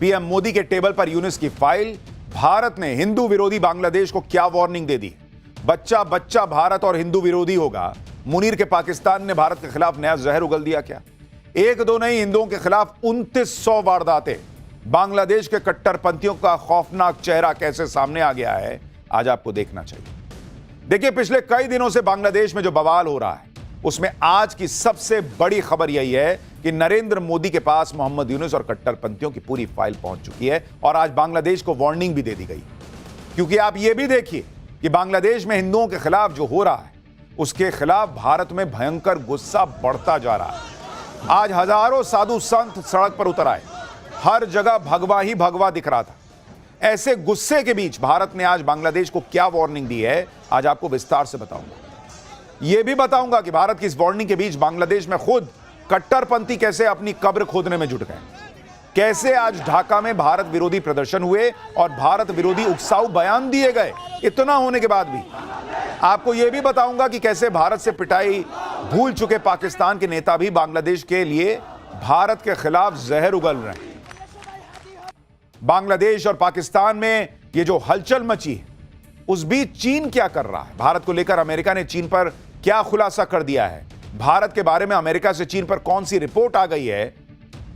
PM Modi के table पर यूनिस की फाइल। भारत ने हिंदू विरोधी बांग्लादेश को क्या वार्निंग दे दी? बच्चा बच्चा भारत और हिंदू विरोधी होगा। मुनीर के पाकिस्तान ने भारत के खिलाफ नया जहर उगल दिया क्या? एक दो नहीं, हिंदुओं के खिलाफ 2900 वारदातें। बांग्लादेश के कट्टरपंथियों का खौफनाक चेहरा कैसे सामने आ गया है, आज आपको देखना चाहिए। देखिए, पिछले कई दिनों से बांग्लादेश में जो बवाल हो रहा है, उसमें आज की सबसे बड़ी खबर यही है कि नरेंद्र मोदी के पास मोहम्मद यूनुस और कट्टरपंथियों की पूरी फाइल पहुंच चुकी है और आज बांग्लादेश को वार्निंग भी दे दी गई। क्योंकि आप यह भी देखिए कि बांग्लादेश में हिंदुओं के खिलाफ जो हो रहा है, उसके खिलाफ भारत में भयंकर गुस्सा बढ़ता जा रहा है। आज हजारों साधु संत सड़क पर उतर आए, हर जगह भगवा ही भगवा दिख रहा था। ऐसे गुस्से के बीच भारत ने आज बांग्लादेश को क्या वार्निंग दी है, आज आपको विस्तार से बताऊंगा। यह भी बताऊंगा कि भारत की इस वार्निंग के बीच बांग्लादेश में खुद कट्टरपंथी कैसे अपनी कब्र खोदने में जुट गए, कैसे आज ढाका में भारत विरोधी प्रदर्शन हुए और भारत विरोधी उकसाऊ बयान दिए गए। इतना होने के बाद भी आपको यह भी बताऊंगा कि कैसे भारत से पिटाई भूल चुके पाकिस्तान के नेता भी बांग्लादेश के लिए भारत के खिलाफ जहर उगल रहे हैं। बांग्लादेश और पाकिस्तान में यह जो हलचल मची है, उस बीच चीन क्या कर रहा है? भारत को लेकर अमेरिका ने चीन पर क्या खुलासा कर दिया है? भारत के बारे में अमेरिका से चीन पर कौन सी रिपोर्ट आ गई है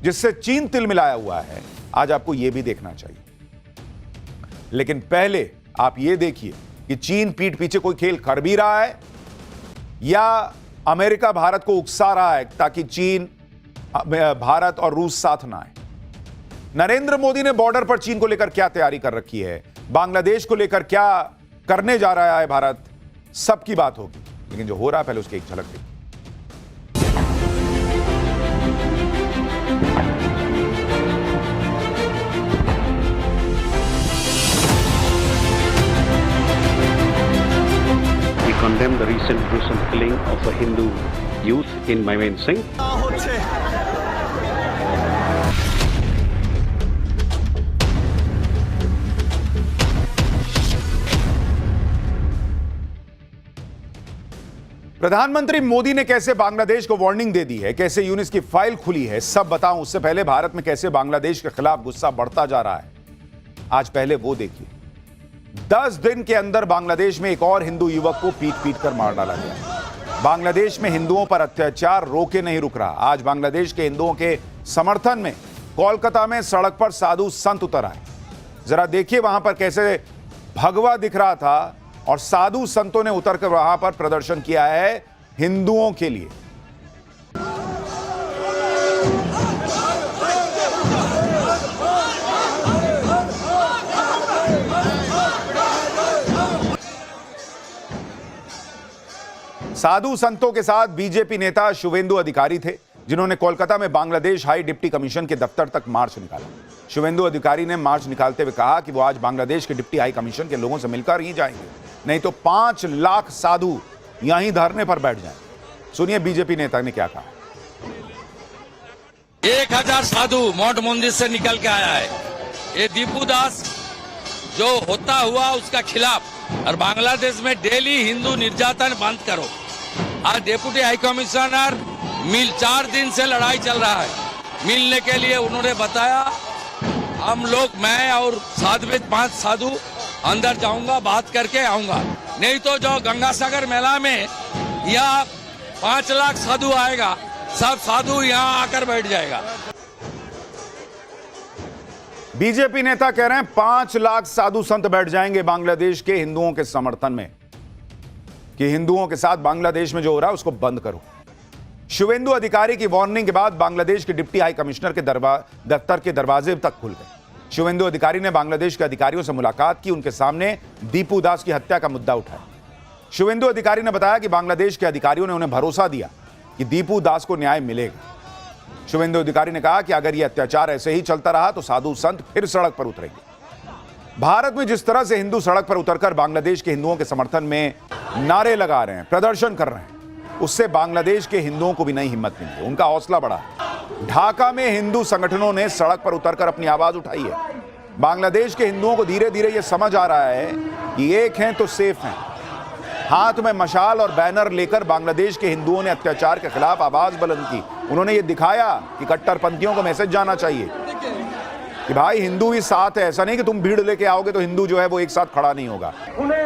जिससे चीन तिलमिलाया हुआ है? आज आपको यह भी देखना चाहिए। लेकिन पहले आप यह देखिए कि चीन पीठ पीछे कोई खेल कर भी रहा है या अमेरिका भारत को उकसा रहा है ताकि चीन, भारत और रूस साथ ना आए। नरेंद्र मोदी ने बॉर्डर पर चीन को लेकर क्या तैयारी कर रखी है, बांग्लादेश को लेकर क्या करने जा रहा है भारत, सबकी बात होगी। लेकिन जो हो रहा है, पहले उसकी एक झलक देखिए। We condemn the recent gruesome killing of a Hindu youth in Mymensingh. प्रधानमंत्री मोदी ने कैसे बांग्लादेश को वार्निंग दे दी है, कैसे यूनिस की फाइल खुली है, सब बताऊं। उससे पहले भारत में कैसे बांग्लादेश के खिलाफ गुस्सा बढ़ता जा रहा है, आज पहले वो देखिए। 10 दिन के अंदर बांग्लादेश में एक और हिंदू युवक को पीट पीट कर मार डाला गया। बांग्लादेश में हिंदुओं पर अत्याचार रोके नहीं रुक रहा। आज बांग्लादेश के हिंदुओं के समर्थन में कोलकाता में सड़क पर साधु संत उतर आए। जरा देखिए वहां पर कैसे भगवा दिख रहा था और साधु संतों ने उतरकर वहां पर प्रदर्शन किया है हिंदुओं के लिए। साधु संतों के साथ बीजेपी नेता शुवेंदु अधिकारी थे, जिन्होंने कोलकाता में बांग्लादेश हाई डिप्टी कमीशन के दफ्तर तक मार्च निकाला। शुवेंदु अधिकारी ने मार्च निकालते हुए कहा कि वो आज बांग्लादेश के डिप्टी हाई कमीशन के लोगों से मिलकर ही जाएंगे, नहीं तो 5 लाख साधु यहीं धरने पर बैठ जाएं। सुनिए बीजेपी नेता ने क्या कहा। 1000 साधु मठ मंदिर से निकल के आया है। ये दीपू दास जो होता हुआ उसका खिलाफ, और बांग्लादेश में डेली हिंदू निर्यातन बंद करो। आज डिप्टी हाई कमिश्नर 4 दिन से लड़ाई चल रहा है। मिलने के लिए उन्होंने बताया हम लोग, मैं और साथ में 5 साधु अंदर जाऊंगा, बात करके आऊंगा। नहीं तो जो गंगासागर मेला में यहाँ 5 लाख साधु आएगा, सब साधु यहाँ आकर बैठ जाएगा। बीजेपी नेता कह रहे हैं 5 लाख साधु संत बैठ जाएंगे बांग्लादेश के हिंदुओं के समर्थन में, कि हिंदुओं के साथ बांग्लादेश में जो हो रहा है उसको बंद करो। शुवेंदु अधिकारी की वार्निंग के बाद बांग्लादेश के डिप्टी हाई कमिश्नर के दफ्तर के दरवाजे तक खुल गए। शुवेंदु अधिकारी ने बांग्लादेश के अधिकारियों से मुलाकात की, उनके सामने दीपू दास की हत्या का मुद्दा उठाया। शुवेंदु अधिकारी ने बताया कि बांग्लादेश के अधिकारियों ने उन्हें भरोसा दिया कि दीपू दास को न्याय मिलेगा। शुवेंदु अधिकारी ने कहा कि अगर यह अत्याचार ऐसे ही चलता रहा तो साधु संत फिर सड़क पर उतरेंगे। भारत में जिस तरह से हिंदू सड़क पर उतरकर बांग्लादेश के हिंदुओं के समर्थन में नारे लगा रहे हैं, प्रदर्शन कर रहे हैं, उससे बांग्लादेश के हिंदुओं को भी नई हिम्मत मिली है, उनका हौसला बढ़ा है। ढाका में हिंदू संगठनों ने सड़क पर उतरकर अपनी आवाज उठाई है। बांग्लादेश के हिंदुओं को धीरे धीरे यह समझ आ रहा है कि एक हैं तो सेफ हैं। हाथ में मशाल और बैनर लेकर बांग्लादेश के हिंदुओं ने अत्याचार के खिलाफ आवाज बुलंद की। उन्होंने ये दिखाया कि कट्टरपंथियों को मैसेज जाना चाहिए। कि भाई हिंदू भी साथ है, ऐसा नहीं कि तुम भीड़ लेके आओगे तो हिंदू जो है वो एक साथ खड़ा नहीं होगा।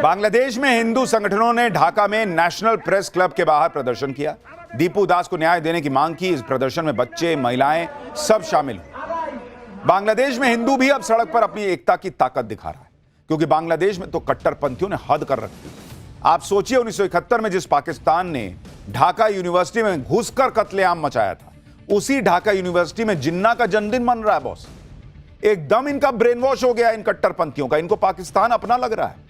बांग्लादेश में हिंदू संगठनों ने ढाका में नेशनल प्रेस क्लब के बाहर प्रदर्शन किया। दीपू दास को न्याय देने की मांग की। इस प्रदर्शन में बच्चे, महिलाएं सब शामिल हुए। बांग्लादेश में हिंदू भी अब सड़क पर अपनी एकता की ताकत दिखा रहा है, क्योंकि बांग्लादेश में तो कट्टरपंथियों ने हद कर रखी है। आप सोचिए 1971 में जिस पाकिस्तान ने ढाका यूनिवर्सिटी में घुसकर कत्लेआम मचाया था, उसी ढाका यूनिवर्सिटी में जिन्ना का जन्मदिन मन रहा है बॉस। एकदम इनका ब्रेन वॉश हो गया इन कट्टरपंथियों का, इनको पाकिस्तान अपना लग रहा है।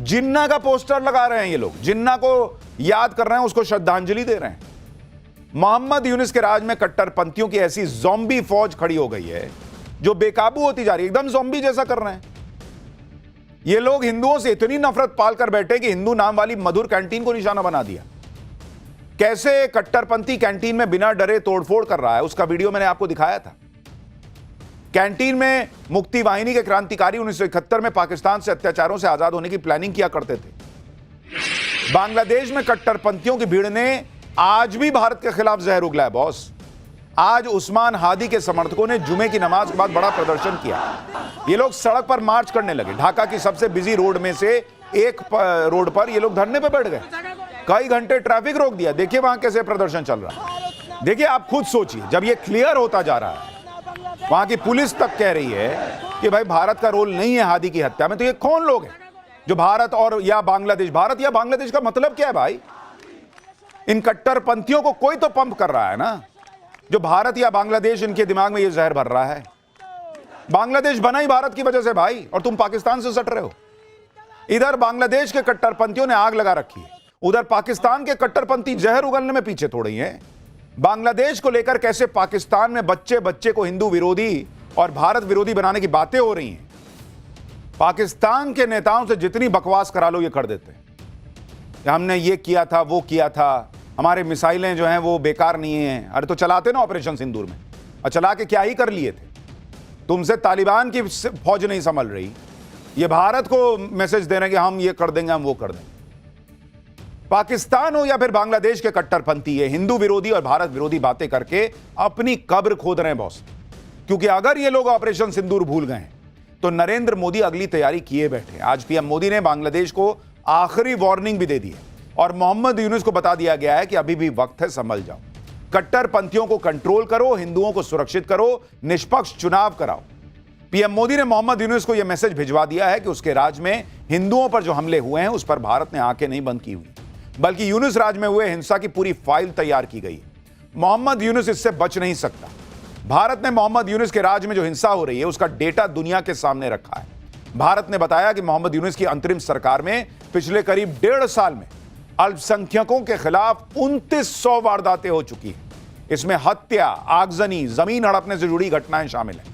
जिन्ना का पोस्टर लगा रहे हैं ये लोग, जिन्ना को याद कर रहे हैं, उसको श्रद्धांजलि दे रहे हैं। मोहम्मद यूनुस के राज में कट्टरपंथियों की ऐसी ज़ॉम्बी फौज खड़ी हो गई है जो बेकाबू होती जा रही है, एकदम ज़ॉम्बी जैसा कर रहे हैं। ये लोग हिंदुओं से इतनी नफरत पालकर बैठे कि हिंदू नाम वाली मधुर कैंटीन को निशाना बना दिया। कैसे कट्टरपंथी कैंटीन में बिना डरे तोड़फोड़ कर रहा है, उसका वीडियो मैंने आपको दिखाया था। कैंटीन में मुक्ति वाहिनी के क्रांतिकारी 1971 में पाकिस्तान से अत्याचारों से आजाद होने की प्लानिंग किया करते थे। बांग्लादेश में कट्टरपंथियों की भीड़ ने आज भी भारत के खिलाफ जहर उगला है बॉस। आज उस्मान हादी के समर्थकों ने जुमे की नमाज के बाद बड़ा प्रदर्शन किया। ये लोग सड़क पर मार्च करने लगे। ढाका की सबसे बिजी रोड में से एक रोड पर ये लोग धरने पे बैठ गए। कई घंटे ट्रैफिक रोक दिया। देखिए वहां कैसे प्रदर्शन चल रहा है। देखिए आप खुद सोचिए, जब ये क्लियर होता जा रहा है, वहां की पुलिस तक कह रही है कि भाई भारत का रोल नहीं है हादी की हत्या में, तो ये कौन लोग हैं जो भारत और या बांग्लादेश, भारत या बांग्लादेश का मतलब क्या है भाई? इन कट्टरपंथियों को कोई तो पंप कर रहा है ना, जो भारत या बांग्लादेश इनके दिमाग में ये जहर भर रहा है। बांग्लादेश बना ही भारत की वजह से भाई, और तुम पाकिस्तान से सट रहे हो। इधर बांग्लादेश के कट्टरपंथियों ने आग लगा रखी है, उधर पाकिस्तान के कट्टरपंथी जहर उगलने में पीछे थोड़ी हैं। बांग्लादेश को लेकर कैसे पाकिस्तान में बच्चे बच्चे को हिंदू विरोधी और भारत विरोधी बनाने की बातें हो रही हैं। पाकिस्तान के नेताओं से जितनी बकवास करा लो ये कर देते हैं। हमने ये किया था, वो किया था, हमारे मिसाइलें जो हैं वो बेकार नहीं हैं। अरे तो चलाते ना ऑपरेशन सिंदूर में, और चला के क्या ही कर लिए थे? तुमसे तालिबान की फौज नहीं संभल रही, ये भारत को मैसेज दे रहे हैं कि हम ये कर देंगे, हम वो कर देंगे। पाकिस्तान हो या फिर बांग्लादेश के कट्टरपंथी, ये हिंदू विरोधी और भारत विरोधी बातें करके अपनी कब्र खोद रहे हैं बॉस। क्योंकि अगर ये लोग ऑपरेशन सिंदूर भूल गए तो नरेंद्र मोदी अगली तैयारी किए बैठे। आज पीएम मोदी ने बांग्लादेश को आखिरी वार्निंग भी दे दी है और मोहम्मद यूनुस को बता दिया गया है कि अभी भी वक्त है, संभल जाओ। कट्टरपंथियों को कंट्रोल करो, हिंदुओं को सुरक्षित करो, निष्पक्ष चुनाव कराओ। पीएम मोदी ने मोहम्मद यूनुस को यह मैसेज भिजवा दिया है कि उसके राज में हिंदुओं पर जो हमले हुए हैं उस पर भारत ने आंखें नहीं बंद की हुई, बल्कि यूनुस राज में हुए हिंसा की पूरी फाइल तैयार की गई है। मोहम्मद यूनुस इससे बच नहीं सकता। भारत ने मोहम्मद यूनुस के राज में जो हिंसा हो रही है उसका डेटा दुनिया के सामने रखा है। भारत ने बताया कि मोहम्मद यूनुस की अंतरिम सरकार में पिछले करीब 1.5 साल में अल्पसंख्यकों के खिलाफ 2900 वारदातें हो चुकी हैं। इसमें हत्या, आगजनी, जमीन हड़पने से जुड़ी घटनाएं शामिल हैं।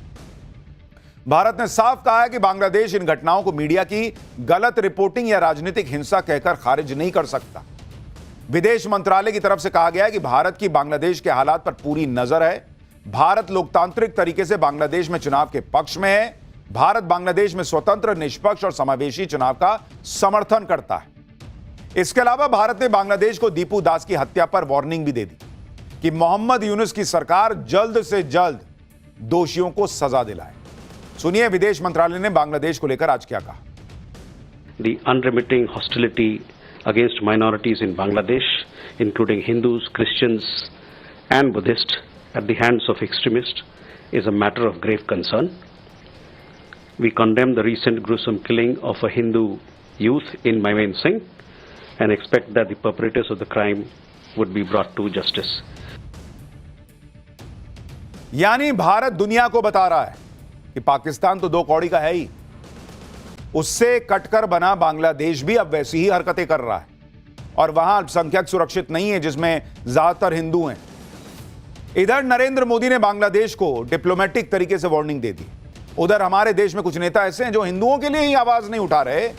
भारत ने साफ कहा है कि बांग्लादेश इन घटनाओं को मीडिया की गलत रिपोर्टिंग या राजनीतिक हिंसा कहकर खारिज नहीं कर सकता। विदेश मंत्रालय की तरफ से कहा गया है कि भारत की बांग्लादेश के हालात पर पूरी नजर है। भारत लोकतांत्रिक तरीके से बांग्लादेश में चुनाव के पक्ष में है। भारत बांग्लादेश में स्वतंत्र, निष्पक्ष और समावेशी चुनाव का समर्थन करता है। इसके अलावा भारत ने बांग्लादेश को दीपू दास की हत्या पर वार्निंग भी दे दी कि मोहम्मद यूनुस की सरकार जल्द से जल्द दोषियों को सजा दिलाए। सुनिए विदेश मंत्रालय ने बांग्लादेश को लेकर आज क्या कहा। The unremitting hostility against minorities in Bangladesh, including Hindus, Christians and Buddhists at the hands of extremists, is a matter of grave concern. We condemn the recent gruesome killing of a Hindu youth in Mymensingh and expect that the perpetrators of the crime would be brought to justice. यानी भारत दुनिया को बता रहा है कि पाकिस्तान तो 2 कौड़ी का है ही, उससे कटकर बना बांग्लादेश भी अब वैसी ही हरकतें कर रहा है और वहां अल्पसंख्यक सुरक्षित नहीं है जिसमें ज्यादातर हिंदू हैं। इधर नरेंद्र मोदी ने बांग्लादेश को डिप्लोमेटिक तरीके से वार्निंग दे दी। उधर हमारे देश में कुछ नेता ऐसे हैं जो हिंदुओं के लिए ही आवाज नहीं उठा रहे,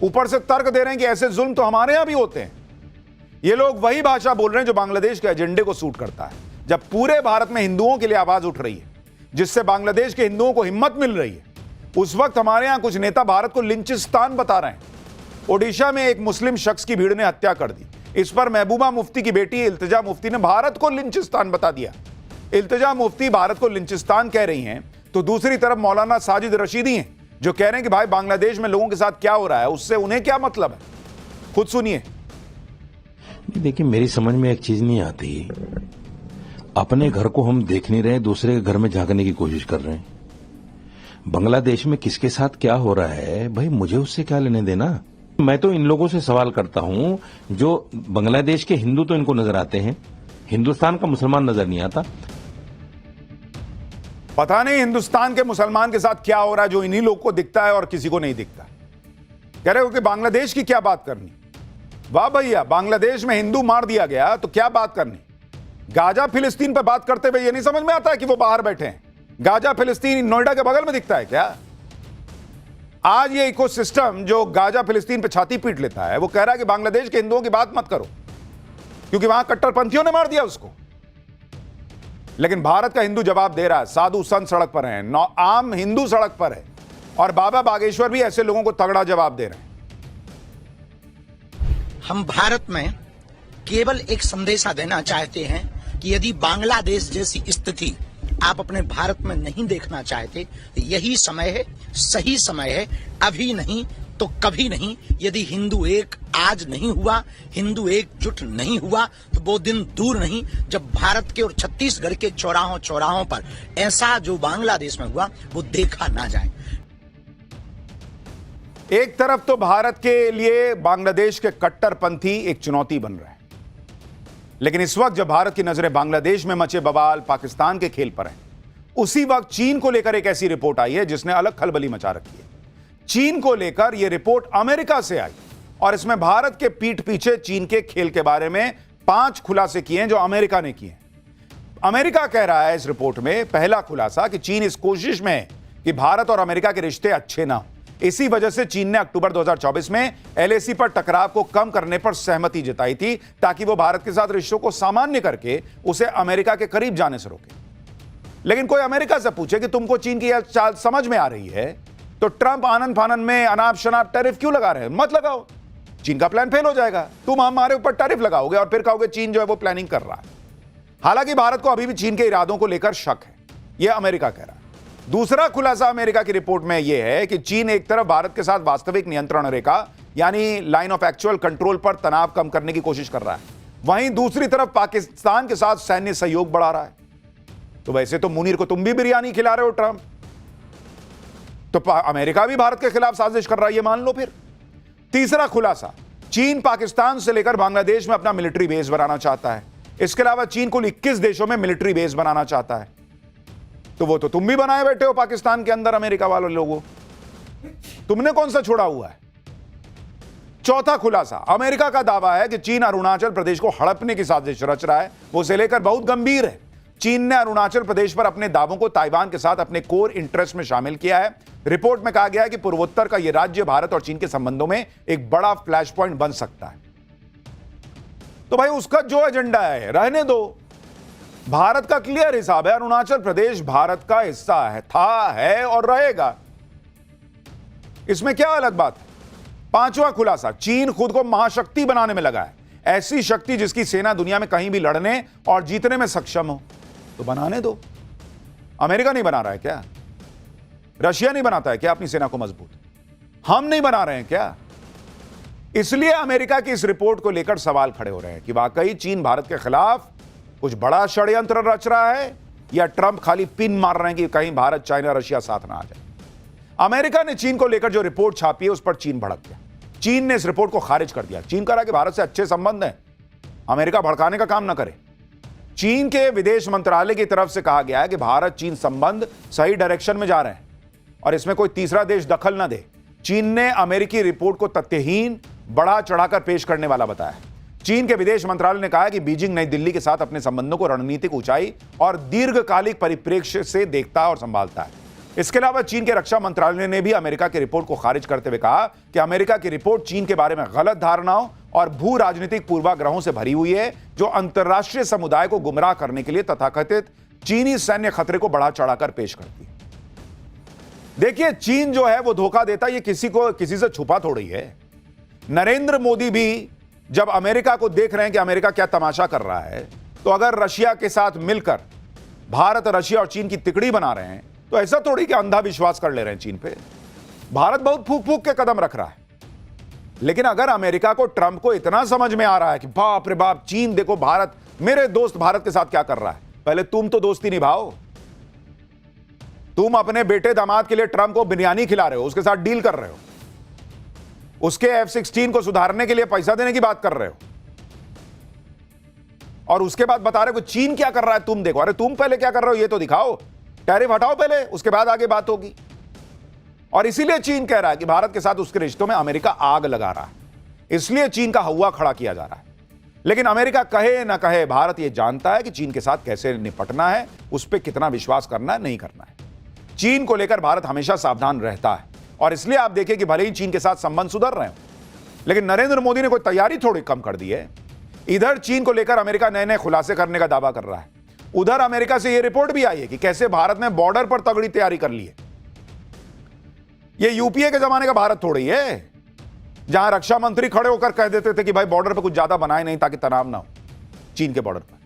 ऊपर से तर्क दे रहे हैं कि ऐसे जुल्म तो हमारे यहां भी होते हैं। ये लोग वही भाषा बोल रहे हैं जो बांग्लादेश के एजेंडे को सूट करता है। जब पूरे भारत में हिंदुओं के लिए आवाज उठ रही है जिससे बांग्लादेश के हिंदुओं को हिम्मत मिल रही है, उस वक्त हमारे यहां कुछ नेता भारत को लिंचिस्तान बता रहे हैं। ओडिशा में एक मुस्लिम शख्स की भीड़ ने हत्या कर दी। इस पर महबूबा मुफ्ती की बेटी इल्तिजा मुफ्ती ने भारत को लिंचिस्तान बता दिया। इल्तिजा मुफ्ती भारत को लिंचिस्तान कह रही हैं तो दूसरी तरफ मौलाना साजिद रशीदी हैं जो कह रहे हैं कि भाई बांग्लादेश में लोगों के साथ क्या हो रहा है उससे उन्हें क्या मतलब है। खुद सुनिए। देखिए, मेरी समझ में एक चीज नहीं आती, अपने घर को हम देख नहीं रहे, दूसरे के घर में झांकने की कोशिश कर रहे हैं। बांग्लादेश में किसके साथ क्या हो रहा है भाई, मुझे उससे क्या लेने देना। मैं तो इन लोगों से सवाल करता हूं जो बांग्लादेश के हिंदू तो इनको नजर आते हैं, हिंदुस्तान का मुसलमान नजर नहीं आता। पता नहीं हिंदुस्तान के मुसलमान के साथ क्या हो रहा है जो इन्हीं लोग को दिखता है और किसी को नहीं दिखता। कह रहे हो कि बांग्लादेश की क्या बात करनी। वाह भैया, बांग्लादेश में हिंदू मार दिया गया तो क्या बात करनी। गाजा फिलिस्तीन पर बात करते हुए यह नहीं समझ में आता है कि वो बाहर बैठे हैं। गाजा फिलिस्तीन नोएडा के बगल में दिखता है क्या। आज ये इकोसिस्टम जो गाजा फिलिस्तीन पे छाती पीट लेता है वो कह रहा है कि बांग्लादेश के हिंदुओं की बात मत करो क्योंकि वहां कट्टरपंथियों ने मार दिया उसको। लेकिन भारत का हिंदू जवाब दे रहा है, साधु संत सड़क पर हैं, आम हिंदू सड़क पर है और बाबा बागेश्वर भी ऐसे लोगों को तगड़ा जवाब दे रहे हैं। हम भारत में केवल एक संदेशा देना चाहते हैं कि यदि बांग्लादेश जैसी स्थिति आप अपने भारत में नहीं देखना चाहते तो यही समय है, सही समय है, अभी नहीं तो कभी नहीं। यदि हिंदू एक आज नहीं हुआ, हिंदू एकजुट नहीं हुआ तो वो दिन दूर नहीं जब भारत के और छत्तीसगढ़ के चौराहों पर ऐसा जो बांग्लादेश में हुआ वो देखा ना जाए। एक तरफ तो भारत के लिए बांग्लादेश के कट्टरपंथी एक चुनौती बन रहे हैं, लेकिन इस वक्त जब भारत की नजरें बांग्लादेश में मचे बवाल, पाकिस्तान के खेल पर हैं, उसी वक्त चीन को लेकर एक ऐसी रिपोर्ट आई है जिसने अलग खलबली मचा रखी है। चीन को लेकर यह रिपोर्ट अमेरिका से आई और इसमें भारत के पीठ पीछे चीन के खेल के बारे में 5 खुलासे किए हैं जो अमेरिका ने किए हैं। अमेरिका कह रहा है इस रिपोर्ट में पहला खुलासा कि चीन इस कोशिश में है कि भारत और अमेरिका के रिश्ते अच्छे ना हो। इसी वजह से चीन ने अक्टूबर 2024 में एलएसी पर टकराव को कम करने पर सहमति जताई थी ताकि वो भारत के साथ रिश्तों को सामान्य करके उसे अमेरिका के करीब जाने से रोके। लेकिन कोई अमेरिका से पूछे कि तुमको चीन की यह चाल समझ में आ रही है तो ट्रंप आनंद फानन में अनाप शनाप टैरिफ क्यों लगा रहे हैं। मत लगाओ, चीन का प्लान फेल हो जाएगा। तुम हमारे ऊपर टैरिफ लगाओगे और फिर कहोगे चीन जो है वो प्लानिंग कर रहा है। हालांकि भारत को अभी भी चीन के इरादों को लेकर शक है, यह अमेरिका कह रहा है। दूसरा खुलासा अमेरिका की रिपोर्ट में यह है कि चीन एक तरफ भारत के साथ वास्तविक नियंत्रण रेखा यानी लाइन ऑफ एक्चुअल कंट्रोल पर तनाव कम करने की कोशिश कर रहा है, वहीं दूसरी तरफ पाकिस्तान के साथ सैन्य सहयोग बढ़ा रहा है। तो वैसे तो मुनीर को तुम भी बिरयानी खिला रहे हो ट्रंप, तो अमेरिका भी भारत के खिलाफ साजिश कर रहा है, ये मान लो फिर। तीसरा खुलासा, चीन पाकिस्तान से लेकर बांग्लादेश में अपना मिलिट्री बेस बनाना चाहता है। इसके अलावा चीन कुल 21 देशों में मिलिट्री बेस बनाना चाहता है। तो वो तो तुम भी बनाए बैठे हो पाकिस्तान के अंदर, अमेरिका वालों लोगों, तुमने कौन सा छोड़ा हुआ है। चौथा खुलासा, अमेरिका का दावा है कि चीन अरुणाचल प्रदेश को हड़पने की साजिश रच रहा है, वो उसे लेकर बहुत गंभीर है। चीन ने अरुणाचल प्रदेश पर अपने दावों को ताइवान के साथ अपने कोर इंटरेस्ट में शामिल किया है। रिपोर्ट में कहा गया है कि पूर्वोत्तर का यह राज्य भारत और चीन के संबंधों में एक बड़ा फ्लैश पॉइंट बन सकता है। तो भाई उसका जो एजेंडा है रहने दो। भारत का क्लियर हिसाब है, अरुणाचल प्रदेश भारत का हिस्सा है, था, है और रहेगा। इसमें क्या अलग बात है। पांचवा खुलासा, चीन खुद को महाशक्ति बनाने में लगा है, ऐसी शक्ति जिसकी सेना दुनिया में कहीं भी लड़ने और जीतने में सक्षम हो। तो बनाने दो। अमेरिका नहीं बना रहा है क्या? रशिया नहीं बनाता है क्या अपनी सेना को मजबूत? हम नहीं बना रहे हैं क्या? इसलिए अमेरिका की इस रिपोर्ट को लेकर सवाल खड़े हो रहे हैं कि वाकई चीन भारत के खिलाफ कुछ बड़ा षड्यंत्र रच रहा है या ट्रंप खाली पिन मार रहे हैं कि कहीं भारत, चाइना, रशिया साथ ना आ जाए। अमेरिका ने चीन को लेकर जो रिपोर्ट छापी है उस पर चीन भड़क गया। चीन ने इस रिपोर्ट को खारिज कर दिया। चीन कह रहा है कि भारत से अच्छे संबंध हैं, अमेरिका भड़काने का काम ना करे। चीन के विदेश मंत्रालय की तरफ से कहा गया है कि भारत चीन संबंध सही डायरेक्शन में जा रहे हैं और इसमें कोई तीसरा देश दखल ना दे। चीन ने अमेरिकी रिपोर्ट को तथ्यहीन, बढ़ा चढ़ाकर पेश करने वाला बताया। चीन के विदेश मंत्रालय ने कहा है कि बीजिंग नई दिल्ली के साथ अपने संबंधों को रणनीतिक ऊंचाई और दीर्घकालिक परिप्रेक्ष्य से देखता और संभालता है। इसके अलावा चीन के रक्षा मंत्रालय ने भी अमेरिका की रिपोर्ट को खारिज करते हुए कहा कि अमेरिका की रिपोर्ट चीन के बारे में गलत धारणाओं और भू राजनीतिक पूर्वाग्रहों से भरी हुई है, जो अंतर्राष्ट्रीय समुदाय को गुमराह करने के लिए तथाकथित चीनी सैन्य खतरे को बढ़ा चढ़ाकर पेश करती है। देखिए, चीन जो है वो धोखा देता, ये किसी से छुपा थोड़ी है। नरेंद्र मोदी भी जब अमेरिका को देख रहे हैं कि अमेरिका क्या तमाशा कर रहा है, तो अगर रशिया के साथ मिलकर भारत, रशिया और चीन की तिकड़ी बना रहे हैं तो ऐसा थोड़ी कि अंधा विश्वास कर ले रहे हैं चीन पे। भारत बहुत फूक फूक के कदम रख रहा है, लेकिन अगर अमेरिका को, ट्रंप को इतना समझ में आ रहा है कि बाप रे बाप चीन देखो भारत, मेरे दोस्त भारत के साथ क्या कर रहा है, पहले तुम तो दोस्ती निभाओ। तुम अपने बेटे दामाद के लिए ट्रंप को बिरयानी खिला रहे हो, उसके साथ डील कर रहे हो, उसके F-16 को सुधारने के लिए पैसा देने की बात कर रहे हो, और उसके बाद बता रहे हो चीन क्या कर रहा है तुम देखो। अरे तुम पहले क्या कर रहे हो ये तो दिखाओ, टैरिफ हटाओ पहले, उसके बाद आगे बात होगी। और इसीलिए चीन कह रहा है कि भारत के साथ उसके रिश्तों में अमेरिका आग लगा रहा है, इसलिए चीन का हवा खड़ा किया जा रहा है। लेकिन अमेरिका कहे ना कहे, भारत यह जानता है कि चीन के साथ कैसे निपटना है, उस पर कितना विश्वास करना है, नहीं करना है। चीन को लेकर भारत हमेशा सावधान रहता है, और इसलिए आप देखिए कि भले ही चीन के साथ संबंध सुधर रहे हो, लेकिन नरेंद्र मोदी ने कोई तैयारी थोड़ी कम कर दी है। इधर चीन को लेकर अमेरिका नए नए खुलासे करने का दावा कर रहा है, उधर अमेरिका से यह रिपोर्ट भी आई है कि कैसे भारत ने बॉर्डर पर तगड़ी तैयारी कर ली है। यह यूपीए के जमाने का भारत थोड़ी है जहां रक्षा मंत्री खड़े होकर कह देते थे कि भाई बॉर्डर पर कुछ ज्यादा बनाए नहीं ताकि तनाव ना हो चीन के बॉर्डर पर।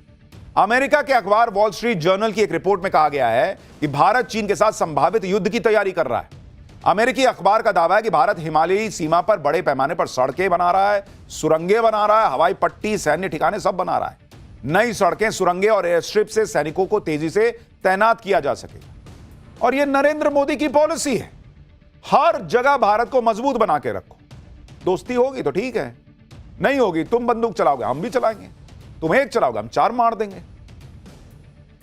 अमेरिका के अखबार वॉल स्ट्रीट जर्नल की एक रिपोर्ट में कहा गया है कि भारत चीन के साथ संभावित युद्ध की तैयारी कर रहा है। अमेरिकी अखबार का दावा है कि भारत हिमालयी सीमा पर बड़े पैमाने पर सड़कें बना रहा है, सुरंगें बना रहा है, हवाई पट्टी, सैन्य ठिकाने सब बना रहा है। नई सड़कें, सुरंगें और एयर स्ट्रिप से सैनिकों को तेजी से तैनात किया जा सकेगा। और यह नरेंद्र मोदी की पॉलिसी है, हर जगह भारत को मजबूत बना के रखो। दोस्ती होगी तो ठीक है, नहीं होगी तुम बंदूक चलाओगे हम भी चलाएंगे, तुम एक चलाओगे हम चार मार देंगे।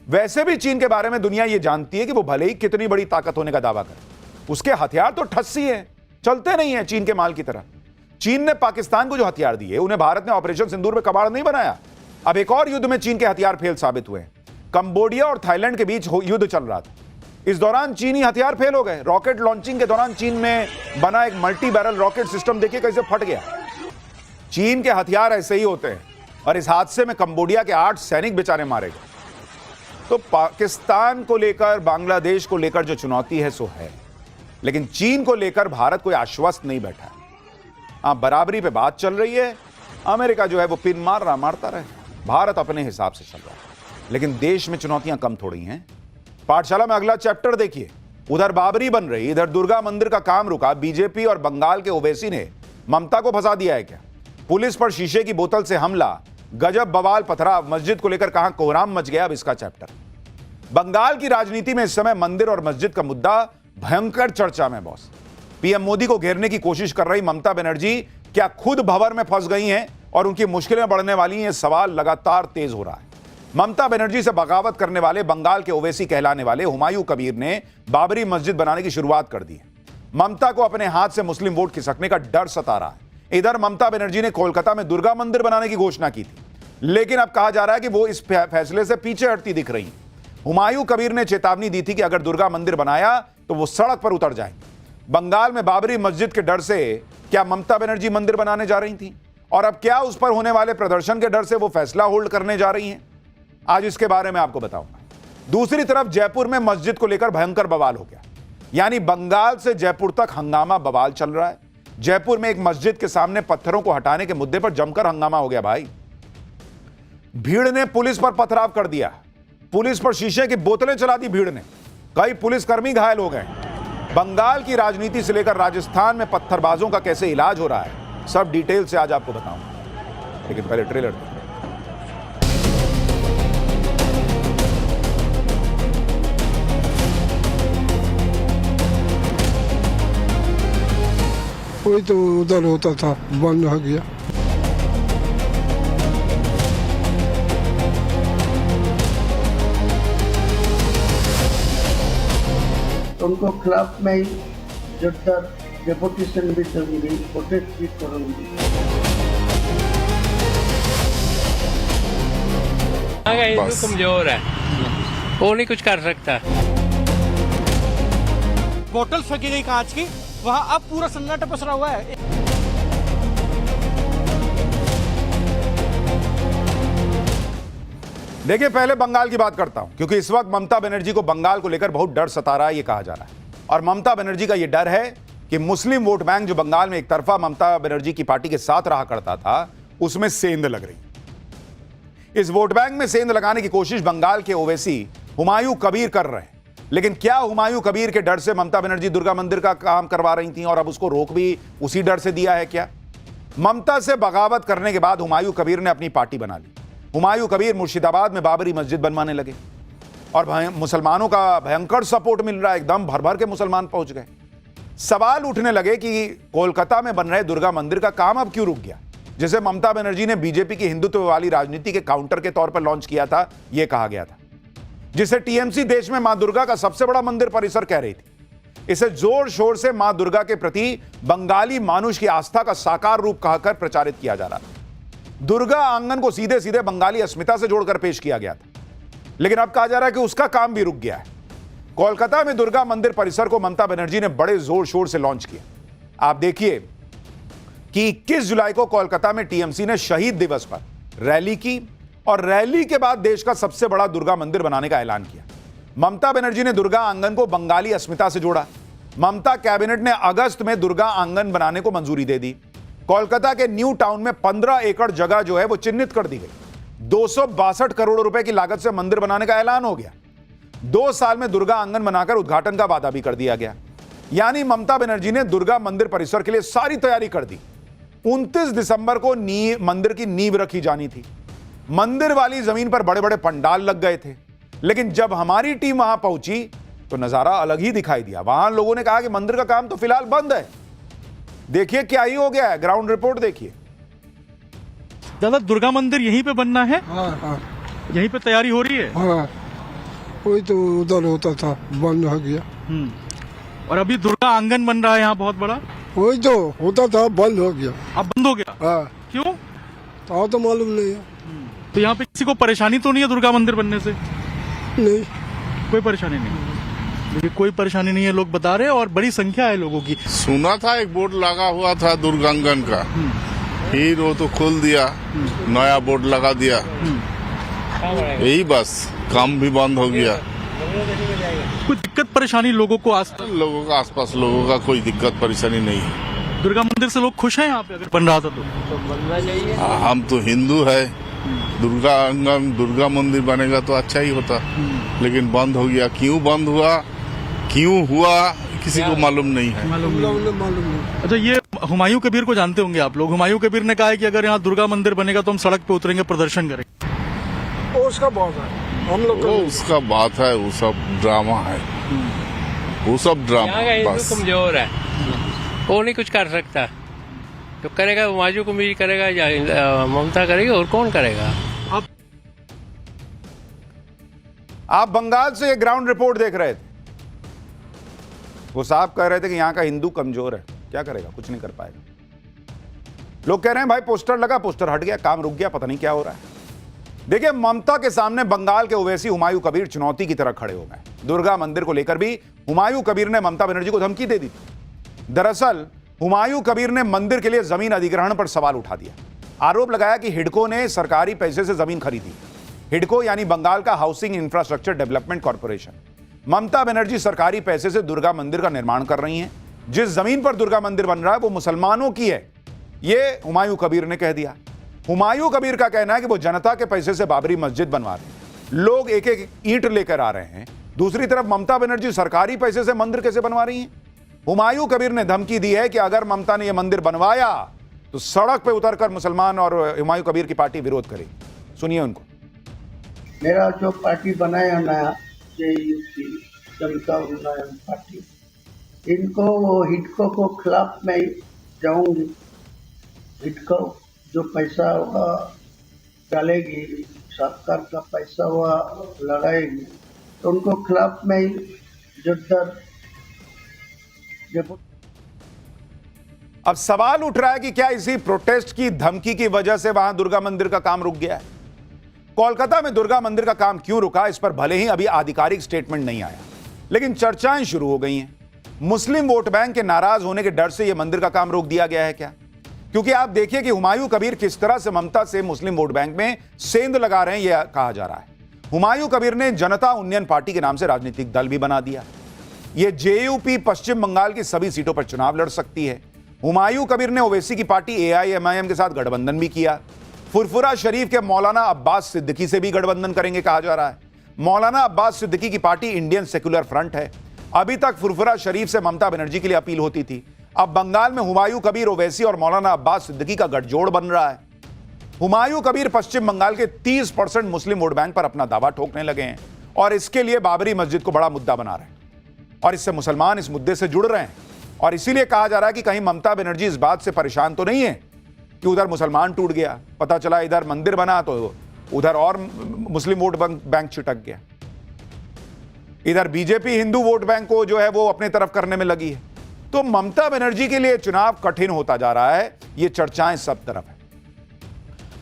वैसे भी चीन के बारे में दुनिया यह जानती है कि वो भले ही कितनी बड़ी ताकत होने का दावा करे, उसके हथियार तो ठस्सी है, चलते नहीं है चीन के माल की तरह। चीन ने पाकिस्तान को जो हथियार दिए उन्हें भारत ने ऑपरेशन सिंदूर में कबाड़ नहीं बनाया। अब एक और युद्ध में चीन के हथियार फेल साबित हुए। कंबोडिया और थाईलैंड के बीच युद्ध चल रहा था, इस दौरान चीनी हथियार फेल हो गए। रॉकेट लॉन्चिंग के दौरान चीन में बना एक मल्टी बैरल रॉकेट सिस्टम देखिए कैसे फट गया। चीन के हथियार ऐसे ही होते हैं, और इस हादसे में कंबोडिया के 8 सैनिक बेचारे मारे गए। तो पाकिस्तान को लेकर, बांग्लादेश को लेकर जो चुनौती है सो है, लेकिन चीन को लेकर भारत कोई आश्वस्त नहीं बैठा है। हाँ, बराबरी पे बात चल रही है, अमेरिका जो है वो पिन मारता रहे, भारत अपने हिसाब से चल रहा है। लेकिन देश में चुनौतियां कम थोड़ी हैं। पाठशाला में अगला चैप्टर देखिए, उधर बाबरी बन रही, इधर दुर्गा मंदिर का काम रुका। बीजेपी और बंगाल के ओवैसी ने ममता को फंसा दिया है क्या? पुलिस पर शीशे की बोतल से हमला, गजब बवाल पथराव, मस्जिद को लेकर कहां कोहराम मच गया। अब इसका चैप्टर। बंगाल की राजनीति में इस समय मंदिर और मस्जिद का मुद्दा भयंकर चर्चा में बॉस। पीएम मोदी को घेरने की कोशिश कर रही ममता बनर्जी क्या खुद भंवर में फंस गई हैं और उनकी मुश्किलें बढ़ने वाली हैं? यह सवाल लगातार तेज हो रहा है। ममता बनर्जी से बगावत करने वाले बंगाल के ओवैसी कहलाने वाले हुमायूं कबीर ने बाबरी मस्जिद बनाने की शुरुआत कर दी है। ममता को अपने हाथ से मुस्लिम वोट खिसकने का डर सता रहा है। इधर ममता बनर्जी ने कोलकाता में दुर्गा मंदिर बनाने की घोषणा की थी, लेकिन अब कहा जा रहा है कि वो इस फैसले से पीछे हटती दिख रही। हुमायूं कबीर ने चेतावनी दी थी कि अगर दुर्गा मंदिर बनाया तो वो सड़क पर उतर जाएंगे। बंगाल में बाबरी मस्जिद के डर से क्या ममता बनर्जी मंदिर बनाने जा रही थी, और अब क्या उस पर होने वाले प्रदर्शन के डर से वो फैसला होल्ड करने जा रही हैं? आज इसके बारे में आपको बताऊंगा। दूसरी तरफ जयपुर में मस्जिद को लेकर भयंकर बवाल हो गया, यानी बंगाल से जयपुर तक हंगामा बवाल चल रहा है। जयपुर में एक मस्जिद के सामने पत्थरों को हटाने के मुद्दे पर जमकर हंगामा हो गया भाई। भीड़ ने पुलिस पर पथराव कर दिया, पुलिस पर शीशे की बोतलें चला दी भीड़ ने, कई पुलिसकर्मी घायल हो गए। बंगाल की राजनीति से लेकर राजस्थान में पत्थरबाजों का कैसे इलाज हो रहा है, सब डिटेल से आज आपको बताऊंगा, लेकिन पहले ट्रेलर देखिए। कोई तो उधर होता था, बंद हो गया। उनको खिलाफ में जोरदार डेपुटेशन भी करूंगी, प्रोटेस्ट भी करूंगी। हिंदू कमजोर है, वो नहीं कुछ कर सकता। बोतल फेंकी गई कांच की, वहाँ अब पूरा सन्नाटा पसरा हुआ है। देखिए, पहले बंगाल की बात करता हूं, क्योंकि इस वक्त ममता बनर्जी को बंगाल को लेकर बहुत डर सता रहा है, यह कहा जा रहा है। और ममता बनर्जी का यह डर है कि मुस्लिम वोट बैंक जो बंगाल में एक तरफा ममता बनर्जी की पार्टी के साथ रहा करता था, उसमें सेंध लग रही। इस वोट बैंक में सेंध लगाने की कोशिश बंगाल के ओवैसी हुमायूं कबीर कर रहे हैं। लेकिन क्या हुमायूं कबीर के डर से ममता बनर्जी दुर्गा मंदिर का काम करवा रही थी और अब उसको रोक भी उसी डर से दिया है क्या? ममता से बगावत करने के बाद हुमायूं कबीर ने अपनी पार्टी बना ली। हुमायूं कबीर मुर्शिदाबाद में बाबरी मस्जिद बनवाने लगे और मुसलमानों का भयंकर सपोर्ट मिल रहा है, एकदम भर भर के मुसलमान पहुंच गए। सवाल उठने लगे कि कोलकाता में बन रहे दुर्गा मंदिर का काम अब क्यों रुक गया, जिसे ममता बनर्जी ने बीजेपी की हिंदुत्व वाली राजनीति के काउंटर के तौर पर लॉन्च किया था, यह कहा गया था, जिसे टीएमसी देश में मां दुर्गा का सबसे बड़ा मंदिर परिसर कह रही थी। इसे जोर शोर से मां दुर्गा के प्रति बंगाली मानुष की आस्था का साकार रूप कहकर प्रचारित किया जा रहा था। दुर्गा आंगन को सीधे सीधे बंगाली अस्मिता से जोड़कर पेश किया गया था, लेकिन अब कहा जा रहा है कि उसका काम भी रुक गया है। कोलकाता में दुर्गा मंदिर परिसर को ममता बनर्जी ने बड़े जोर शोर से लॉन्च किया। आप देखिए कि 21 जुलाई को कोलकाता में टीएमसी ने शहीद दिवस पर रैली की और रैली के बाद देश का सबसे बड़ा दुर्गा मंदिर बनाने का ऐलान किया। ममता बनर्जी ने दुर्गा आंगन को बंगाली अस्मिता से जोड़ा। ममता कैबिनेट ने अगस्त में दुर्गा आंगन बनाने को मंजूरी दे दी। कोलकाता के न्यू टाउन में 15 एकड़ जगह जो है वो चिन्हित कर दी गई। 262 करोड़ रुपए की लागत से मंदिर बनाने का ऐलान हो गया। 2 साल में दुर्गा आंगन बनाकर उद्घाटन का वादा भी कर दिया गया। यानी ममता बनर्जी ने दुर्गा मंदिर परिसर के लिए सारी तैयारी कर दी। 29 दिसंबर को मंदिर की नींव रखी जानी थी। मंदिर वाली जमीन पर बड़े बड़े पंडाल लग गए थे, लेकिन जब हमारी टीम वहां पहुंची तो नजारा अलग ही दिखाई दिया। वहां लोगों ने कहा कि मंदिर का काम तो फिलहाल बंद है। देखिए क्या ही हो गया है, ग्राउंड रिपोर्ट देखिए। दादा दुर्गा मंदिर यहीं पे बनना है? हाँ हाँ यहीं पे तैयारी हो रही है? हाँ, वही तो उधर होता था, बंद हो गया। और अभी दुर्गा आंगन बन रहा है यहाँ बहुत बड़ा। वही तो होता था, बंद हो गया। अब बंद हो गया? हाँ, क्यों? तो मालूम नहीं है। तो यहाँ पे किसी को परेशानी तो नहीं है दुर्गा मंदिर बनने से? नहीं, कोई परेशानी नहीं। देखिए कोई परेशानी नहीं है, लोग बता रहे हैं और बड़ी संख्या है लोगों की। सुना था एक बोर्ड लगा हुआ था दुर्गांगन का, फिर वो तो खोल दिया, नया बोर्ड लगा दिया, यही बस, काम भी बंद हो गया। कोई दिक्कत परेशानी लोगों को आसपास लोगों का कोई दिक्कत परेशानी नहीं है। दुर्गा मंदिर से लोग खुश हैं यहाँ पे अगर बन रहा था तो? हम तो हिंदू है, दुर्गा मंदिर बनेगा तो अच्छा ही होता, लेकिन बंद हो गया। क्यों बंद हुआ, क्यों हुआ, किसी को मालूम नहीं है। मालूम नहीं। अच्छा, ये हुमायूं कबीर को जानते होंगे आप लोग। हुमायूं कबीर ने कहा है कि अगर यहाँ दुर्गा मंदिर बनेगा तो हम सड़क पे उतरेंगे, प्रदर्शन करेंगे। उसका बात है, हम लोग वो उसका बात है, वो सब ड्रामा है, वो सब ड्रामा। बस कमजोर है, वो नहीं कुछ कर सकता। तो करेगा हुमायूं कबीर करेगा या ममता करेगी, और कौन करेगा? आप बंगाल से ये ग्राउंड रिपोर्ट देख रहे थे। वो साहब कह रहे थे कि यहां का हिंदू कमजोर है, क्या करेगा, कुछ नहीं कर पाएगा। लोग कह रहे हैं भाई पोस्टर लगा, पोस्टर हट गया, काम रुक गया, पता नहीं क्या हो रहा है। देखिए ममता के सामने बंगाल के ओवैसी हुमायूं कबीर चुनौती की तरह खड़े हो गए। दुर्गा मंदिर को लेकर भी हुमायूं कबीर ने ममता बनर्जी को धमकी दे दी थी। दरअसल हुमायूं कबीर ने मंदिर के लिए जमीन अधिग्रहण पर सवाल उठा दिया। आरोप लगाया कि हिडको ने सरकारी पैसे से जमीन खरीदी। हिडको यानी बंगाल का housing infrastructure development corporation. Mamata Banerjee सरकारी पैसे से दुर्गा मंदिर का निर्माण कर रही हैं। जिस जमीन पर दुर्गा मंदिर बन रहा है वो मुसलमानों की है, यह हुमायूं कबीर ने कह दिया। हुमायूं कबीर का कहना है कि वो जनता के पैसे से बाबरी मस्जिद बनवा रहे हैं, लोग एक एक ईंट लेकर आ रहे हैं। दूसरी तरफ ममता बनर्जी सरकारी पैसे से मंदिर कैसे बनवा रही हैं? हुमायूं कबीर ने धमकी दी है कि अगर ममता ने यह मंदिर बनवाया तो सड़क पर उतरकर मुसलमान और हुमायूं कबीर की पार्टी विरोध करेगी। सुनिए उनको। मेरा जो पार्टी बनाया नया JUP जनता उन्नयन पार्टी, इनको वो हिडको को खिलाफ में जाऊंगी। हिडको जो पैसा हुआ डालेगी, सरकार का पैसा हुआ लगाएगी, तो उनको खिलाफ में जुद्दर। अब सवाल उठ रहा है कि क्या इसी प्रोटेस्ट की धमकी की वजह से वहां दुर्गा मंदिर का काम रुक गया है? कोलकाता में दुर्गा मंदिर का काम क्यों रुका, इस पर भले ही अभी आधिकारिक स्टेटमेंट नहीं आया, लेकिन चर्चाएं शुरू हो गई हैं। मुस्लिम वोट बैंक के नाराज होने के डर से यह मंदिर का काम रोक दिया गया है क्या? क्योंकि आप देखिए कि हुमायूं कबीर किस तरह से ममता से मुस्लिम वोट बैंक में सेंध लगा रहे हैं, यह कहा जा रहा है। हुमायूं कबीर ने जनता उन्नयन पार्टी के नाम से राजनीतिक दल भी बना दिया। यह JUP पश्चिम बंगाल की सभी सीटों पर चुनाव लड़ सकती है। हुमायूं कबीर ने ओवैसी की पार्टी AIMIM के साथ गठबंधन भी किया। फुरफुरा शरीफ के मौलाना अब्बास सिद्दीकी से भी गठबंधन करेंगे कहा जा रहा है। मौलाना अब्बास सिद्दीकी की पार्टी इंडियन सेक्युलर फ्रंट है। अभी तक फुरफुरा शरीफ से ममता बनर्जी के लिए अपील होती थी। अब बंगाल में हुमायूं कबीर ओवैसी और मौलाना अब्बास सिद्दीकी का गठजोड़ बन रहा है। हुमायूं कबीर पश्चिम बंगाल के 30% मुस्लिम वोट बैंक पर अपना दावा ठोकने लगे हैं और इसके लिए बाबरी मस्जिद को बड़ा मुद्दा बना रहे हैं और इससे मुसलमान इस मुद्दे से जुड़ रहे हैं और इसीलिए कहा जा रहा है कि कहीं ममता बनर्जी इस बात से परेशान तो नहीं है कि उधर मुसलमान टूट गया, पता चला इधर मंदिर बना तो उधर और मुस्लिम वोट बैंक छिटक गया। इधर बीजेपी हिंदू वोट बैंक को जो है वो अपने तरफ करने में लगी है। तो ममता बनर्जी के लिए चुनाव कठिन होता जा रहा है, ये चर्चाएं सब तरफ है।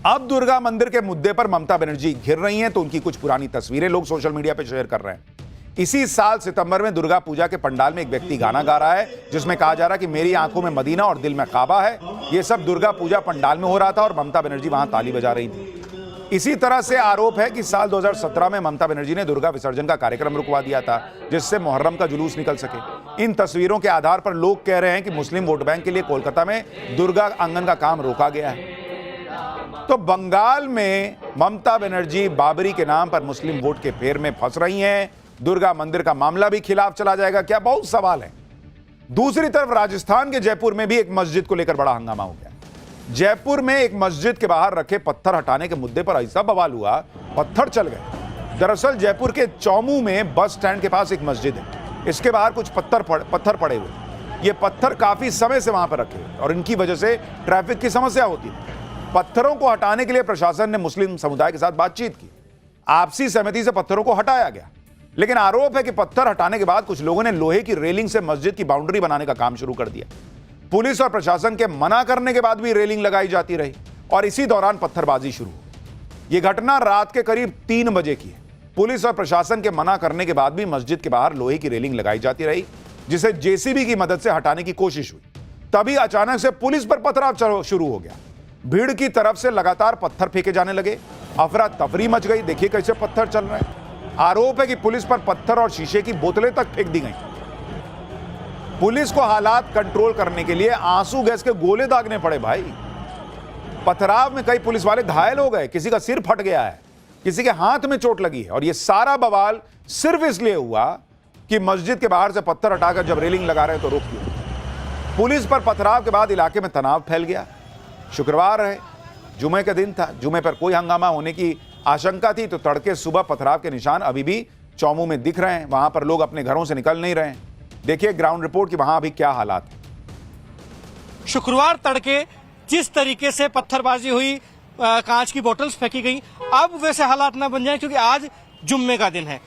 अब दुर्गा मंदिर के मुद्दे पर ममता बनर्जी घिर रही हैं तो उनकी कुछ पुरानी तस्वीरें लोग सोशल मीडिया पर शेयर कर रहे हैं। इसी साल सितंबर में दुर्गा पूजा के पंडाल में एक व्यक्ति गाना गा रहा है जिसमें कहा जा रहा है कि मेरी आंखों में मदीना और दिल में काबा है। यह सब दुर्गा पूजा पंडाल में हो रहा था और ममता बनर्जी वहां ताली बजा रही थी। इसी तरह से आरोप है कि साल 2017 में ममता बनर्जी ने दुर्गा विसर्जन का कार्यक्रम रुकवा दिया था जिससे मुहर्रम का जुलूस निकल सके। इन तस्वीरों के आधार पर लोग कह रहे हैं कि मुस्लिम वोट बैंक के लिए कोलकाता में दुर्गा आंगन का काम रोका गया है। तो बंगाल में ममता बनर्जी बाबरी के नाम पर मुस्लिम वोट के फेर में फंस रही हैं। दुर्गा मंदिर का मामला भी खिलाफ चला जाएगा क्या, बहुत सवाल है। दूसरी तरफ राजस्थान के जयपुर में भी एक मस्जिद को लेकर बड़ा हंगामा हो गया। जयपुर में एक मस्जिद के बाहर रखे पत्थर हटाने के मुद्दे पर ऐसा बवाल हुआ, पत्थर चल गए। दरअसल जयपुर के चौमू में बस स्टैंड के पास एक मस्जिद है, इसके बाहर कुछ पत्थर पड़े हुए। ये पत्थर काफी समय से वहां पर रखे हुए और इनकी वजह से ट्रैफिक की समस्या होती है। पत्थरों को हटाने के लिए प्रशासन ने मुस्लिम समुदाय के साथ बातचीत की। आपसी सहमति से पत्थरों को हटाया गया, लेकिन आरोप है कि पत्थर हटाने के बाद कुछ लोगों ने लोहे की रेलिंग से मस्जिद की बाउंड्री बनाने का काम शुरू कर दिया। पुलिस और प्रशासन के मना करने के बाद भी रेलिंग लगाई जाती रही और इसी दौरान पत्थरबाजी शुरू हुई। यह घटना रात के करीब 3 बजे की है। पुलिस और प्रशासन के मना करने के बाद भी मस्जिद के बाहर लोहे की रेलिंग लगाई जाती रही जिसे जेसीबी की मदद से हटाने की कोशिश हुई। तभी अचानक से पुलिस पर पथराव शुरू हो गया। भीड़ की तरफ से लगातार पत्थर फेंके जाने लगे, अफरा तफरी मच गई। देखिए कैसे पत्थर चल रहे हैं। आरोप है कि पुलिस पर पत्थर और शीशे की बोतलें तक फेंक दी गई। पुलिस को हालात कंट्रोल करने के लिए आंसू गैस के गोले दागने पड़े। भाई, पथराव में कई पुलिस वाले घायल हो गए, किसी का सिर फट गया है, किसी के हाथ में चोट लगी है। और यह सारा बवाल सिर्फ इसलिए हुआ कि मस्जिद के बाहर से पत्थर हटाकर जब रेलिंग लगा रहे तो रोक दिया। पुलिस पर पथराव के बाद इलाके में तनाव फैल गया। शुक्रवार है, जुमे का दिन था, जुमे पर कोई हंगामा होने की आशंका थी तो तड़के सुबह पथराव के निशान अभी भी चौमू में दिख रहे हैं। वहां पर लोग अपने घरों से निकल नहीं रहे हैं। देखिए ग्राउंड रिपोर्ट कि वहां अभी क्या हालात है। शुक्रवार तड़के जिस तरीके से पत्थरबाजी हुई, कांच की बोतल्स फेंकी गई, अब वैसे हालात ना बन जाए क्योंकि आज जुम्मे का दिन है।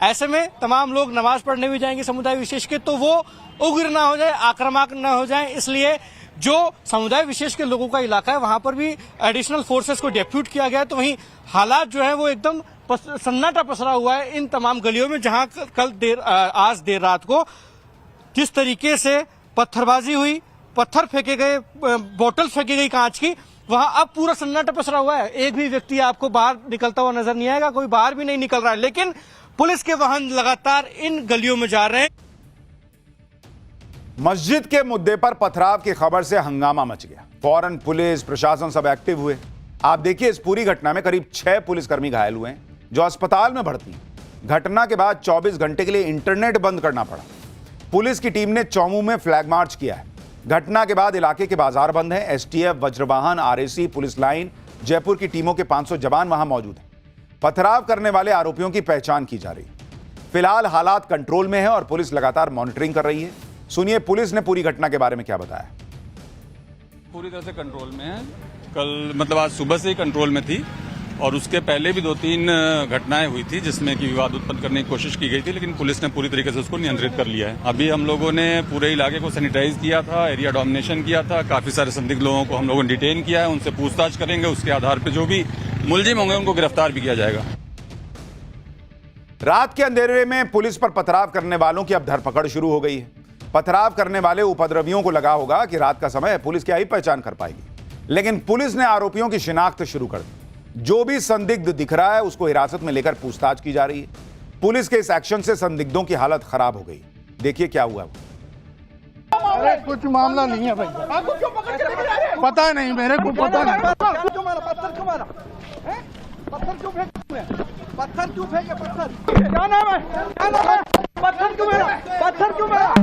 ऐसे में तमाम लोग नमाज पढ़ने भी जाएंगे समुदाय विशेष के, तो वो उग्र ना हो जाए, आक्रामक ना हो जाए, इसलिए जो समुदाय विशेष के लोगों का इलाका है वहां पर भी एडिशनल फोर्सेस को डेप्यूट किया गया है। तो वहीं हालात जो है वो एकदम सन्नाटा पसरा हुआ है इन तमाम गलियों में जहां आज देर रात को जिस तरीके से पत्थरबाजी हुई, पत्थर फेंके गए, बोतल फेंकी गई कांच की, वहां अब पूरा सन्नाटा पसरा हुआ है। एक भी व्यक्ति आपको बाहर निकलता हुआ नजर नहीं आएगा, कोई बाहर भी नहीं निकल रहा है। लेकिन पुलिस के वाहन लगातार इन गलियों में जा रहे हैं। मस्जिद के मुद्दे पर पथराव की खबर से हंगामा मच गया। फौरन पुलिस प्रशासन सब एक्टिव हुए। आप देखिए इस पूरी घटना में करीब 6 पुलिसकर्मी घायल हुए हैं जो अस्पताल में भर्ती हैं। घटना के बाद 24 घंटे के लिए इंटरनेट बंद करना पड़ा। पुलिस की टीम ने चौमू में फ्लैग मार्च किया है। घटना के बाद इलाके के बाजार बंद हैं। STF, Vajravahan, RAC, police line, Jaipur की टीमों के 500 जवान वहां मौजूद हैं। पथराव करने वाले आरोपियों की पहचान की जा रही है। फिलहाल हालात कंट्रोल में है और पुलिस लगातार मॉनिटरिंग कर रही है। सुनिए पुलिस ने पूरी घटना के बारे में क्या बताया। पूरी तरह से कंट्रोल में है। कल मतलब आज सुबह से ही कंट्रोल में थी और उसके पहले भी 2-3 घटनाएं हुई थी जिसमें कि विवाद उत्पन्न करने की कोशिश की गई थी, लेकिन पुलिस ने पूरी तरीके से उसको नियंत्रित कर लिया है। अभी हम लोगों ने पूरे इलाके को सैनिटाइज किया था, एरिया डोमिनेशन किया था, काफी सारे संदिग्ध लोगों को हम लोगों ने डिटेन किया है, उनसे पूछताछ करेंगे, उसके आधार पर जो भी मुलजिम होंगे उनको गिरफ्तार भी किया जाएगा। रात के अंधेरे में पुलिस पर पथराव करने वालों की अब धरपकड़ शुरू हो गई है। पथराव करने वाले उपद्रवियों को लगा होगा कि रात का समय है, पुलिस क्या ही पहचान कर पाएगी, लेकिन पुलिस ने आरोपियों की शिनाख्त शुरू कर दी। जो भी संदिग्ध दिख रहा है उसको हिरासत में लेकर पूछताछ की जा रही है। पुलिस के इस एक्शन से संदिग्धों की हालत खराब हो गई। देखिए क्या हुआ। अरे कुछ मामला नहीं है भाई, पता नहीं, मेरे को पता नहीं। पत्थर क्यों मारा? पत्थर क्यों फेंका? पत्थर क्यों फेंके? पत्थर क्या नाम है? क्या नाम है? पत्थर क्यों मेरा? पत्थर क्यों मेरा?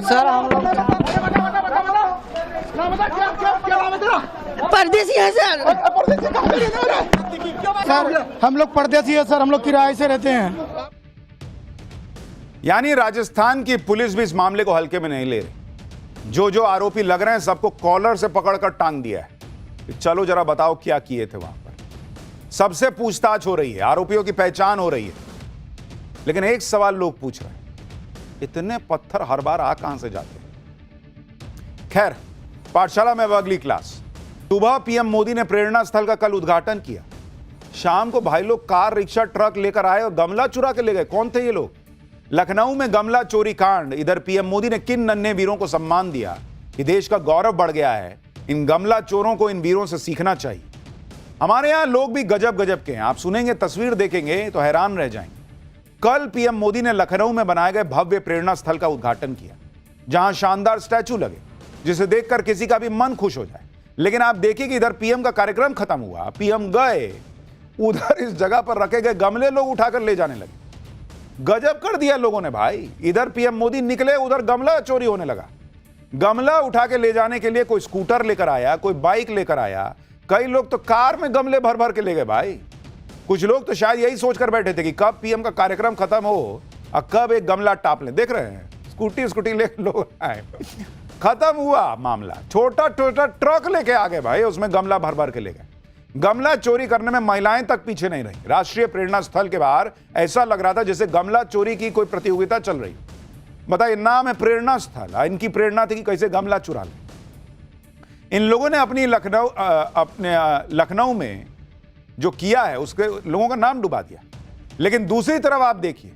सर हम लोग परदेसी है सर। हम लोग परदेसी है सर, हम लोग किराए से रहते हैं। यानी राजस्थान की पुलिस भी इस मामले को हल्के में नहीं ले रही। जो आरोपी लग रहे हैं सबको कॉलर से पकड़कर टांग दिया है कि चलो जरा बताओ क्या किए थे वहां पर। सबसे पूछताछ हो रही है, आरोपियों की पहचान हो रही है। लेकिन एक सवाल लोग पूछ रहे हैं, इतने पत्थर हर बार आ कहां से जाते हैं? खैर, पाठशाला में अब अगली क्लास। सुबह पीएम मोदी ने प्रेरणा स्थल का कल उद्घाटन किया। शाम को भाई लोग कार, रिक्शा, ट्रक लेकर आए और गमला चुरा के ले गए। कौन थे ये लोग? लखनऊ में गमला चोरी कांड। इधर पीएम मोदी ने किन नन्हे वीरों को सम्मान दिया कि देश का गौरव बढ़ गया है। इन गमला चोरों को इन वीरों से सीखना चाहिए। हमारे यहां लोग भी गजब गजब के हैं। आप सुनेंगे, तस्वीर देखेंगे तो हैरान रह जाएंगे। कल पीएम मोदी ने लखनऊ में बनाए गए भव्य प्रेरणा स्थल का उद्घाटन किया, जहां शानदार स्टैचू लगे जिसे देखकर किसी का भी मन खुश हो जाए। लेकिन आप देखिए कि इधर पीएम का कार्यक्रम खत्म हुआ, पीएम गए, उधर इस जगह पर रखे गए गमले लोग उठाकर ले जाने लगे। गजब कर दिया लोगों ने भाई। इधर पीएम मोदी निकले, उधर गमला चोरी होने लगा। गमला उठा के ले जाने के लिए कोई स्कूटर लेकर आया, कोई बाइक लेकर आया, कई लोग तो कार में गमले भर भर के ले गए भाई। कुछ लोग तो शायद यही सोचकर बैठे थे कि कब पीएम का कार्यक्रम खत्म हो और कब एक गमला टाप लें। देख रहे हैं, स्कूटी ले लोग आए। खत्म हुआ मामला। छोटा ट्रक लेके आ गए भाई, उसमें गमला भर भर के ले गए। गमला चोरी करने में महिलाएं तक पीछे नहीं रही। राष्ट्रीय प्रेरणा स्थल के बाहर ऐसा लग रहा था जैसे गमला चोरी की कोई प्रतियोगिता चल रही। बताइए, नाम है प्रेरणा स्थल, इनकी प्रेरणा थी कि कैसे गमला चुरा लें। इन लोगों ने अपने लखनऊ में जो किया है उसके लोगों का नाम डुबा दिया। लेकिन दूसरी तरफ आप देखिए,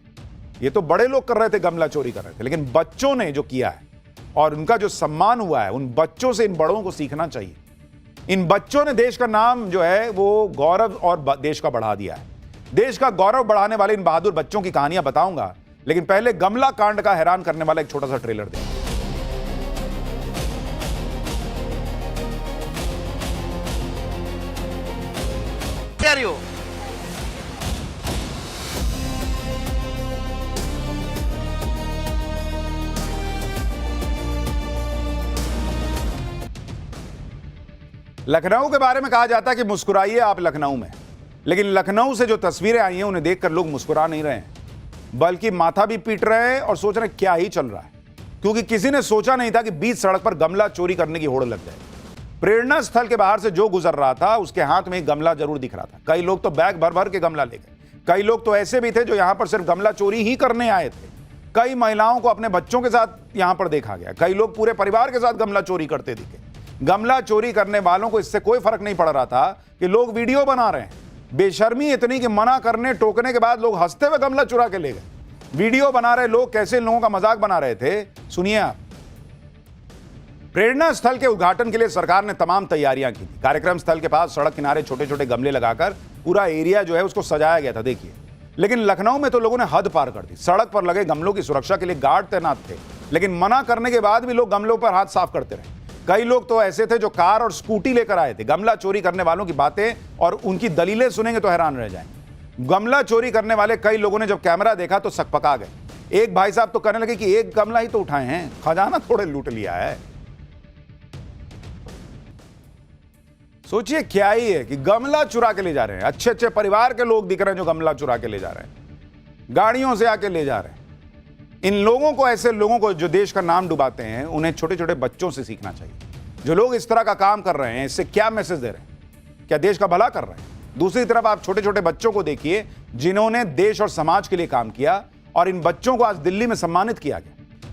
ये तो बड़े लोग कर रहे थे, गमला चोरी कर रहे थे, लेकिन बच्चों ने जो किया है और उनका जो सम्मान हुआ है, उन बच्चों से इन बड़ों को सीखना चाहिए। इन बच्चों ने देश का नाम जो है वो गौरव और देश का बढ़ा दिया है। देश का गौरव बढ़ाने वाले इन बहादुर बच्चों की कहानियां बताऊंगा, लेकिन पहले गमला कांड का हैरान करने वाला एक छोटा सा ट्रेलर देखिए। लखनऊ के बारे में कहा जाता है कि मुस्कुराइए आप लखनऊ में, लेकिन लखनऊ से जो तस्वीरें आई हैं उन्हें देखकर लोग मुस्कुरा नहीं रहे हैं, बल्कि माथा भी पीट रहे हैं और सोच रहे हैं क्या ही चल रहा है। क्योंकि किसी ने सोचा नहीं था कि बीच सड़क पर गमला चोरी करने की होड़ लग जाए। प्रेरणा स्थल के बाहर से जो गुजर रहा था उसके हाथ में एक गमला जरूर दिख रहा था। कई लोग तो बैग भर भर के गमला ले गए। कई लोग तो ऐसे भी थे जो यहां पर सिर्फ गमला चोरी ही करने आए थे। कई महिलाओं को अपने बच्चों के साथ यहां पर देखा गया। कई लोग पूरे परिवार के साथ गमला चोरी करते दिखे। गमला चोरी करने वालों को इससे कोई फर्क नहीं पड़ रहा था कि लोग वीडियो बना रहे हैं। बेशर्मी इतनी कि मना करने टोकने के बाद लोग हंसते हुए गमला चुरा के ले गए। वीडियो बना रहे लोग कैसे लोगों का मजाक बना रहे थे, सुनिए आप। प्रेरणा स्थल के उद्घाटन के लिए सरकार ने तमाम तैयारियां की थी। कार्यक्रम स्थल के पास सड़क किनारे छोटे छोटे गमले लगाकर पूरा एरिया जो है उसको सजाया गया था, देखिए। लेकिन लखनऊ में तो लोगों ने हद पार कर दी। सड़क पर लगे गमलों की सुरक्षा के लिए गार्ड तैनात थे, लेकिन मना करने के बाद भी लोग गमलों पर हाथ साफ करते रहे। कई लोग तो ऐसे थे जो कार और स्कूटी लेकर आए थे। गमला चोरी करने वालों की बातें और उनकी दलीलें सुनेंगे तो हैरान रह जाएंगे। गमला चोरी करने वाले कई लोगों ने जब कैमरा देखा तो सकपका गए। एक भाई साहब तो कहने लगे कि एक गमला ही तो उठाए हैं, खजाना थोड़े लूट लिया है। सोचिए क्या ही है कि गमला चुरा के ले जा रहे हैं। अच्छे अच्छे परिवार के लोग दिख रहे हैं जो गमला चुरा के ले जा रहे हैं, गाड़ियों से आके ले जा रहे हैं। इन लोगों को, ऐसे लोगों को जो देश का नाम डुबाते हैं, उन्हें छोटे छोटे बच्चों से सीखना चाहिए। जो लोग इस तरह का काम कर रहे हैं, इससे क्या मैसेज दे रहे हैं? क्या देश का भला कर रहे हैं? दूसरी तरफ आप छोटे छोटे बच्चों को देखिए जिन्होंने देश और समाज के लिए काम किया, और इन बच्चों को आज दिल्ली में सम्मानित किया गया।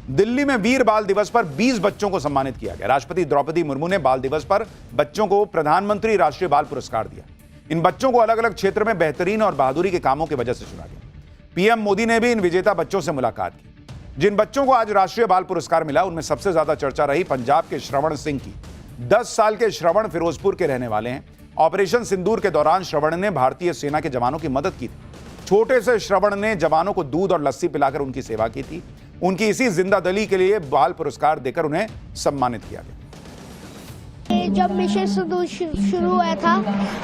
दिल्ली में वीर बाल दिवस पर 20 बच्चों को सम्मानित किया गया। राष्ट्रपति द्रौपदी मुर्मू ने बाल दिवस पर बच्चों को प्रधानमंत्री राष्ट्रीय बाल पुरस्कार दिया। इन बच्चों को अलग अलग क्षेत्र में बेहतरीन और बहादुरी के कामों की वजह से चुना गया। पीएम मोदी ने भी इन विजेता बच्चों से मुलाकात की। जिन बच्चों को आज राष्ट्रीय बाल पुरस्कार मिला, उनमें सबसे ज्यादा चर्चा रही पंजाब के श्रवण सिंह की। 10 साल के श्रवण फिरोजपुर के रहने वाले हैं। ऑपरेशन सिंदूर के दौरान श्रवण ने भारतीय सेना के जवानों की मदद की थी। छोटे से श्रवण ने जवानों को दूध और लस्सी पिलाकर उनकी सेवा की थी। उनकी इसी जिंदादिली के लिए बाल पुरस्कार देकर उन्हें सम्मानित किया गया। जब मिशन सिंदूर शुरू हुआ था,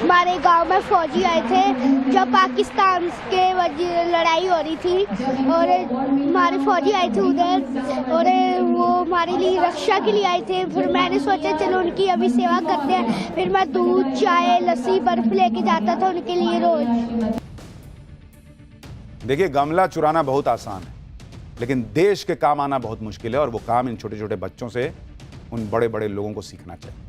हमारे गांव में फौजी आए थे जब पाकिस्तान के लड़ाई हो रही थी, और हमारे फौजी आए थे उधर, और वो हमारे लिए रक्षा के लिए आए थे। फिर मैंने सोचा चलो उनकी अभी सेवा करते हैं। फिर मैं दूध, चाय, लस्सी, बर्फ लेके जाता था उनके लिए रोज। देखिए, गमला चुराना बहुत आसान है, लेकिन देश के काम आना बहुत मुश्किल है, और वो काम इन छोटे छोटे बच्चों से, उन बड़े बड़े लोगों को सीखना चाहिए।